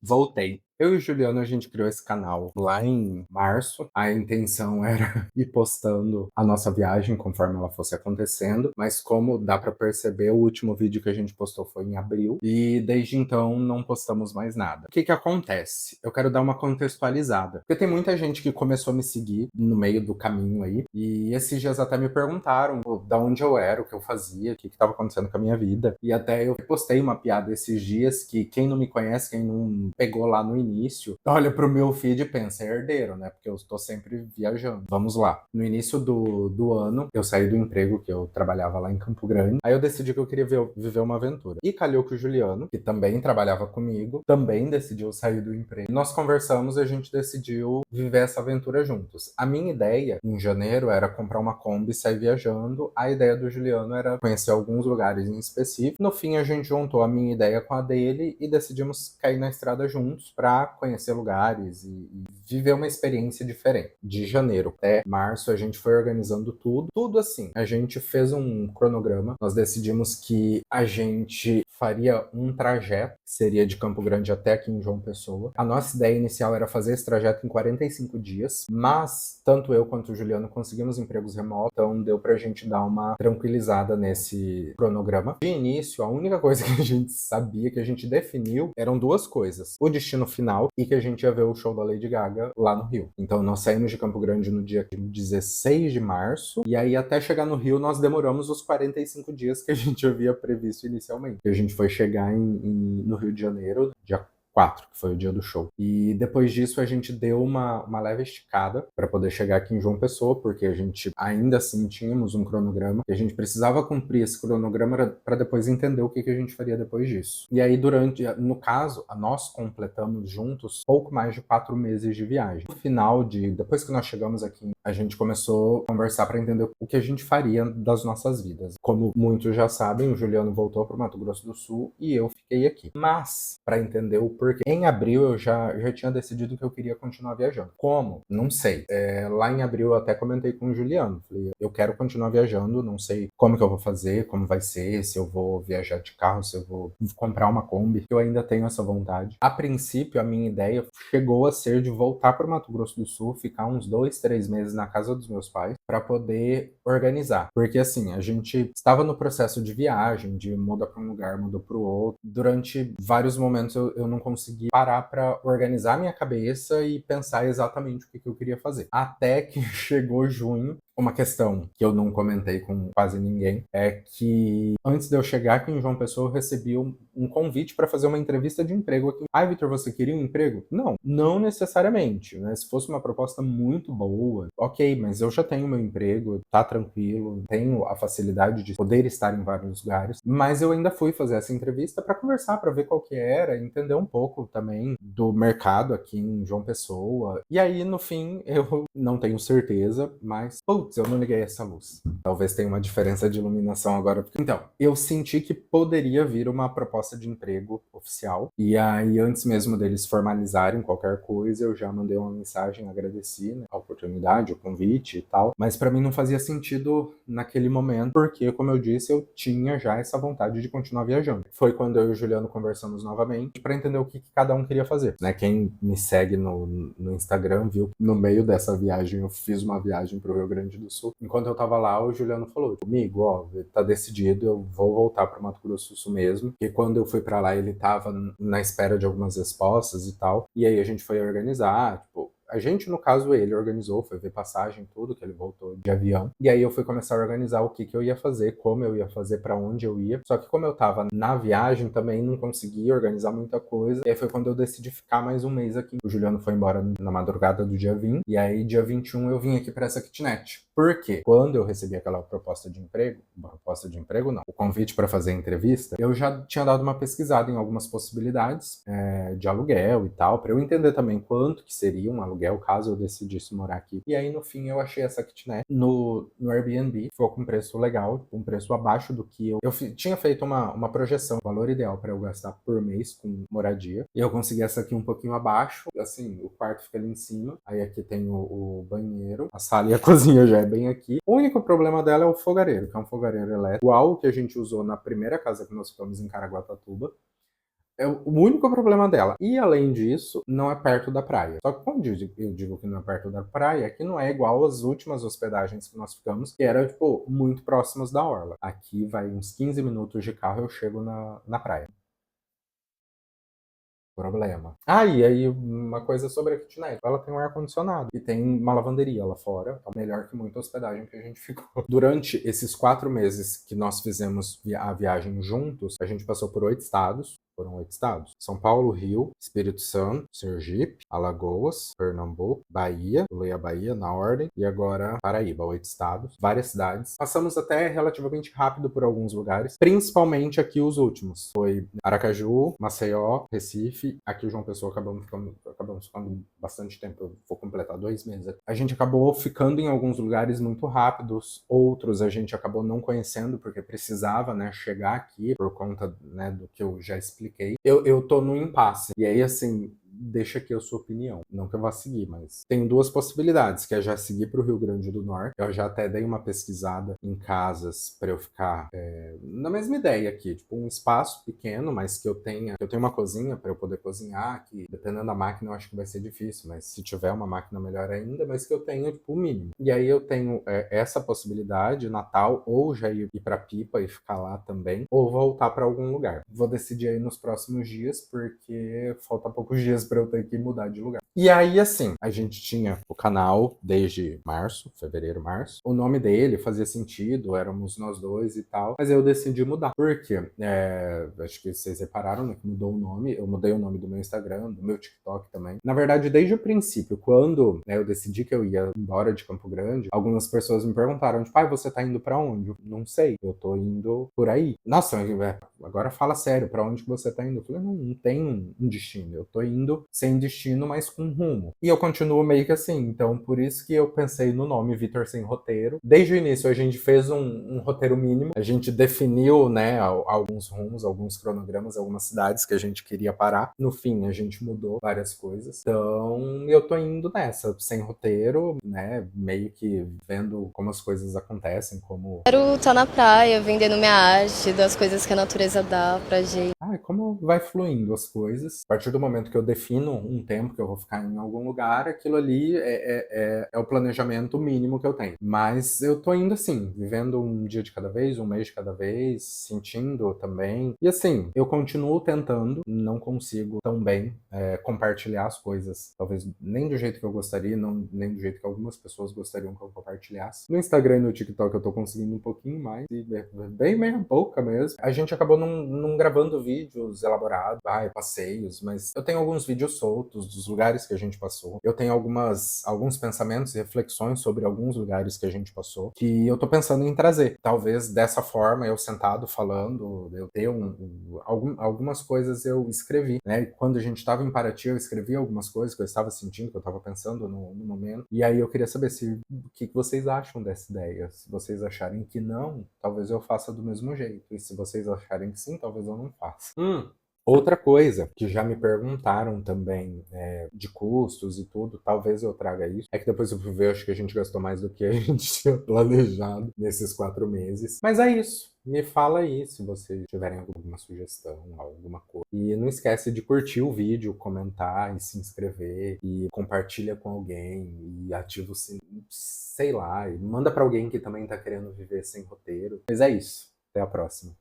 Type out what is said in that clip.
Voltei. Eu e o Juliano, a gente criou esse canal lá em março. A intenção era ir postando a nossa viagem conforme ela fosse acontecendo, mas como dá pra perceber, o último vídeo que a gente postou foi em abril e desde então não postamos mais nada. O que que acontece? Eu quero dar uma contextualizada, porque tem muita gente que começou a me seguir no meio do caminho aí e esses dias até me perguntaram pô, da onde eu era, o que eu fazia, o que estava acontecendo com a minha vida. E até eu postei uma piada esses dias que quem não me conhece, quem não pegou lá no início, olha pro meu feed e pensa, é herdeiro, né? Porque eu estou sempre viajando. Vamos lá. No início do ano, eu saí do emprego que eu trabalhava lá em Campo Grande. Aí eu decidi que eu queria viver uma aventura. E calhou que o Juliano, que também trabalhava comigo, também decidiu sair do emprego. Nós conversamos e a gente decidiu viver essa aventura juntos. A minha ideia, em janeiro, era comprar uma Kombi e sair viajando. A ideia do Juliano era conhecer alguns lugares em específico. No fim, a gente juntou a minha ideia com a dele e decidimos cair na estrada juntos para conhecer lugares e viver uma experiência diferente. De janeiro até março, a gente foi organizando tudo assim. A gente fez um cronograma, nós decidimos que a gente faria um trajeto, que seria de Campo Grande até aqui em João Pessoa. A nossa ideia inicial era fazer esse trajeto em 45 dias, mas tanto eu quanto o Juliano conseguimos empregos remotos, então deu pra gente dar uma tranquilizada nesse cronograma. De início, a única coisa que a gente sabia, que a gente definiu, eram duas coisas. O destino final e que a gente ia ver o show da Lady Gaga lá no Rio. Então nós saímos de Campo Grande no dia 16 de março, e aí até chegar no Rio nós demoramos os 45 dias que a gente havia previsto inicialmente. A gente foi chegar no Rio de Janeiro, dia 4, que foi o dia do show. E depois disso a gente deu uma leve esticada para poder chegar aqui em João Pessoa, porque a gente ainda assim tínhamos um cronograma e a gente precisava cumprir esse cronograma para depois entender o que a gente faria depois disso. E aí no caso, nós completamos juntos pouco mais de 4 meses de viagem. No final depois que nós chegamos aqui, a gente começou a conversar para entender o que a gente faria das nossas vidas. Como muitos já sabem, o Juliano voltou para o Mato Grosso do Sul e eu fiquei aqui. Mas, para entender o porquê, em abril eu já tinha decidido que eu queria continuar viajando. Como? Não sei. Lá em abril eu até comentei com o Juliano. Falei, eu quero continuar viajando, não sei como que eu vou fazer, como vai ser, se eu vou viajar de carro, se eu vou comprar uma Kombi. Eu ainda tenho essa vontade. A princípio, a minha ideia chegou a ser de voltar para o Mato Grosso do Sul, ficar uns 2, 3 meses na casa dos meus pais, para poder organizar. Porque assim, a gente estava no processo de viagem, de muda para um lugar, muda para o outro. Durante vários momentos eu não consegui parar para organizar minha cabeça e pensar exatamente o que eu queria fazer. Até que chegou junho. Uma questão que eu não comentei com quase ninguém é que antes de eu chegar aqui em João Pessoa, eu recebi um convite para fazer uma entrevista de emprego aqui. Ai, Vitor, você queria um emprego? Não necessariamente, né? Se fosse uma proposta muito boa, ok, mas eu já tenho meu emprego, tá tranquilo, tenho a facilidade de poder estar em vários lugares, mas eu ainda fui fazer essa entrevista para conversar, para ver qual que era, entender um pouco também do mercado aqui em João Pessoa. E aí, no fim, eu não tenho certeza, mas putz, eu não liguei essa luz. Talvez tenha uma diferença de iluminação agora. Então, eu senti que poderia vir uma proposta de emprego oficial. E aí, antes mesmo deles formalizarem qualquer coisa, eu já mandei uma mensagem, agradeci, né, a oportunidade, o convite e tal. Mas pra mim não fazia sentido naquele momento, porque, como eu disse, eu tinha já essa vontade de continuar viajando. Foi quando eu e o Juliano conversamos novamente pra entender o que cada um queria fazer. Né? Quem me segue no Instagram viu que no meio dessa viagem eu fiz uma viagem pro Rio Grande do Sul. Enquanto eu tava lá, o Juliano falou comigo, ó, tá decidido, eu vou voltar pro Mato Grosso do Sul mesmo. E quando eu fui pra lá, ele tava na espera de algumas respostas e tal. E aí a gente foi organizar, tipo, a gente, no caso, ele organizou, foi ver passagem, tudo, que ele voltou de avião. E aí eu fui começar a organizar o que eu ia fazer, como eu ia fazer, pra onde eu ia. Só que como eu tava na viagem, também não conseguia organizar muita coisa. E aí foi quando eu decidi ficar mais um mês aqui. O Juliano foi embora na madrugada do dia 20. E aí, dia 21, eu vim aqui pra essa kitnet. Por quê? Quando eu recebi aquela proposta de emprego não, o convite para fazer a entrevista, eu já tinha dado uma pesquisada em algumas possibilidades de aluguel e tal, para eu entender também quanto que seria um aluguel caso eu decidisse morar aqui. E aí, no fim, eu achei essa kitnet no Airbnb, ficou com um preço legal, um preço abaixo do que eu tinha feito uma projeção, o valor ideal para eu gastar por mês com moradia, e eu consegui essa aqui um pouquinho abaixo, assim, o quarto fica ali em cima, aí aqui tem o banheiro, a sala e a cozinha já é bem aqui. O único problema dela é o fogareiro, que é um fogareiro elétrico, igual o que a gente usou na primeira casa que nós ficamos em Caraguatatuba. É o único problema dela. E além disso, não é perto da praia. Só que quando eu digo que não é perto da praia, é que não é igual às últimas hospedagens que nós ficamos, que era, tipo, muito próximos da orla. Aqui vai uns 15 minutos de carro, eu chego na praia. Problema. Ah, e aí uma coisa sobre a kitnet. Ela tem um ar-condicionado e tem uma lavanderia lá fora. É melhor que muita hospedagem que a gente ficou. Durante esses 4 meses que nós fizemos a viagem juntos, a gente passou por 8 estados. Foram 8 estados. São Paulo, Rio, Espírito Santo, Sergipe, Alagoas, Pernambuco, Bahia, pulei a Bahia na ordem, e agora Paraíba, 8 estados, várias cidades. Passamos até relativamente rápido por alguns lugares, principalmente aqui os últimos. Foi Aracaju, Maceió, Recife, aqui João Pessoa acabamos ficando bastante tempo, eu vou completar 2 meses aqui. A gente acabou ficando em alguns lugares muito rápidos, outros a gente acabou não conhecendo porque precisava, né, chegar aqui por conta, né, do que eu já expliquei. Eu tô no impasse. E aí, assim, deixa aqui a sua opinião. Não que eu vá seguir, mas tem duas possibilidades, que é já seguir para o Rio Grande do Norte. Eu já até dei uma pesquisada em casas para eu ficar na mesma ideia aqui, tipo um espaço pequeno, mas que eu tenha uma cozinha para eu poder cozinhar, que dependendo da máquina eu acho que vai ser difícil, mas se tiver uma máquina melhor ainda, mas que eu tenha tipo o mínimo. E aí eu tenho essa possibilidade, Natal, ou já ir para Pipa e ficar lá também, ou voltar para algum lugar. Vou decidir aí nos próximos dias, porque falta poucos dias para eu ter que mudar de lugar. E aí, assim, a gente tinha o canal desde março, fevereiro, março. O nome dele fazia sentido, éramos nós dois e tal, mas eu decidi mudar. Por quê? Acho que vocês repararam, né, que mudou o nome. Eu mudei o nome do meu Instagram, do meu TikTok também. Na verdade, desde o princípio, quando eu decidi que eu ia embora de Campo Grande, algumas pessoas me perguntaram, tipo, você tá indo pra onde? Eu, não sei, eu tô indo por aí. Nossa, agora fala sério, pra onde que você tá indo? Eu falei, não tem um destino, eu tô indo sem destino, mas com rumo. E eu continuo meio que assim, então por isso que eu pensei no nome Vitor Sem Roteiro. Desde o início a gente fez um roteiro mínimo, a gente definiu, né, alguns rumos, alguns cronogramas, algumas cidades que a gente queria parar. No fim, a gente mudou várias coisas. Então, eu tô indo nessa, sem roteiro, né, meio que vendo como as coisas acontecem, como... Quero estar na praia, vendendo minha arte, das coisas que a natureza dá pra gente. Como vai fluindo as coisas. A partir do momento que eu defino um tempo que eu vou ficar em algum lugar, aquilo ali é o planejamento mínimo que eu tenho. Mas eu tô indo assim, vivendo um dia de cada vez, um mês de cada vez, sentindo também. E assim, eu continuo tentando, não consigo tão bem compartilhar as coisas. Talvez nem do jeito que eu gostaria, nem do jeito que algumas pessoas gostariam que eu compartilhasse. No Instagram e no TikTok eu tô conseguindo um pouquinho mais, e bem meia boca mesmo. A gente acabou não gravando vídeos elaborados, passeios, mas eu tenho alguns vídeos soltos dos lugares que a gente passou. Eu tenho alguns pensamentos e reflexões sobre alguns lugares que a gente passou, que eu tô pensando em trazer. Talvez dessa forma, eu sentado falando, eu ter algumas coisas eu escrevi, né? Quando a gente tava em Paraty, eu escrevi algumas coisas que eu estava sentindo, que eu tava pensando no momento. E aí eu queria saber o que vocês acham dessa ideia. Se vocês acharem que não, talvez eu faça do mesmo jeito. E se vocês acharem que sim, talvez eu não faça. Outra coisa que já me perguntaram também de custos e tudo, talvez eu traga isso, é que depois eu fui ver, acho que a gente gastou mais do que a gente tinha planejado nesses 4 meses. Mas é isso. Me fala aí se vocês tiverem alguma sugestão, alguma coisa. E não esquece de curtir o vídeo, comentar e se inscrever e compartilha com alguém e ativa o sininho, sei lá, e manda pra alguém que também tá querendo viver sem roteiro. Mas é isso. Até a próxima.